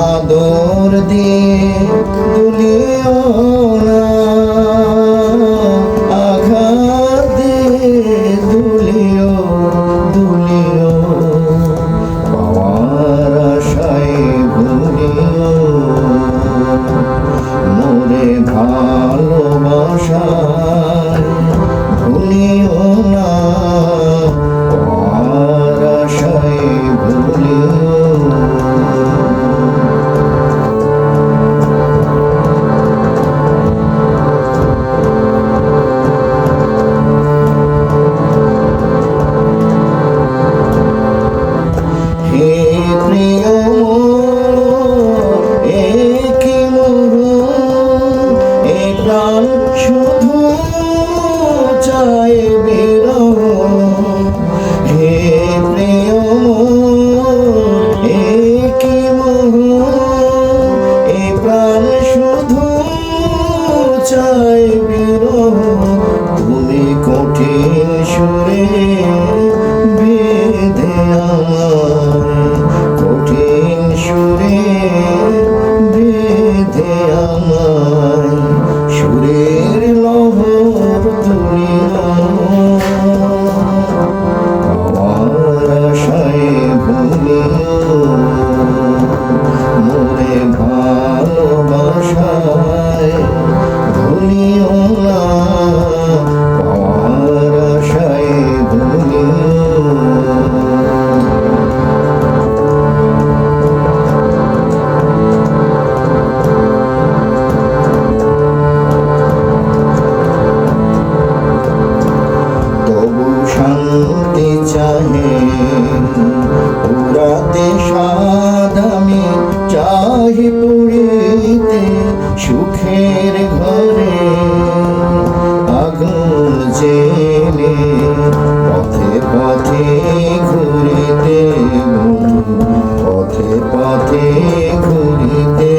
আদর দিয়ে দুলিও না, আঘাত দিয়ে দুলিও দুলিও, পাওয়ার আশায় ভুলিও মোরে ভালোবাসায় ভুলিও না, পাওয়ার আশায় ভুলিও। হে প্রিয় একই মরণ, এ প্রাণ শুধু চায় বিরহ। হে প্রিয় একই মরণ, এ প্রাণ শুধু চায় বিরহ। তুমি কঠিন সুরে বেঁধে আমার, কঠিন সুরে বেঁধে আমার, সুরের লহর তুলিও পাওয়ার আশায় ভুলিও মোরে ভালোবাসায় ভুলিও না, পাওয়ার আশায় ভুলিও। তবু শান্তি চাহে পুরাতে সাদ, আমি চাহি পুরিতে সুখের ঘরে আগুন জেলে, পথে পথে ঘুরিতে বন্ধু, পথে পথে ঘুরিতে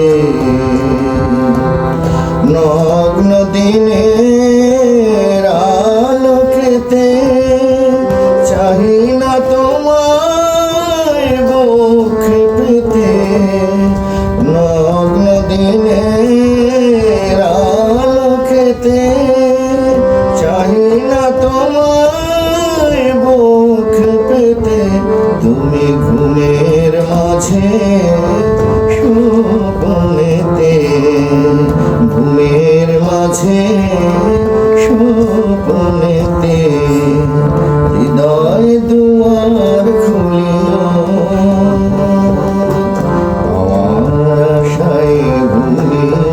নগ্ন দিনের আলোকেতে চাহি না তোমায় বুক পেতে, নগ্ন দিনের আলোকেতে চাহি না তোমায় বুক পেতে। তুমি ঘুমের মাঝে স্বপ্নেতে, ঘুমের মাঝে স্বপ্নেতে হৃদয় দুয়ার খুলিও পাওয়ার আশায় ভুলিও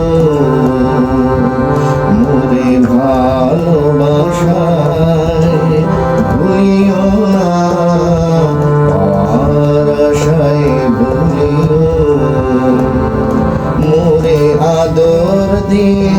মোরে ভালোবাসায় ভুলিও না, পাওয়ার আশায় ভুলিও মোরে আদর দিয়ে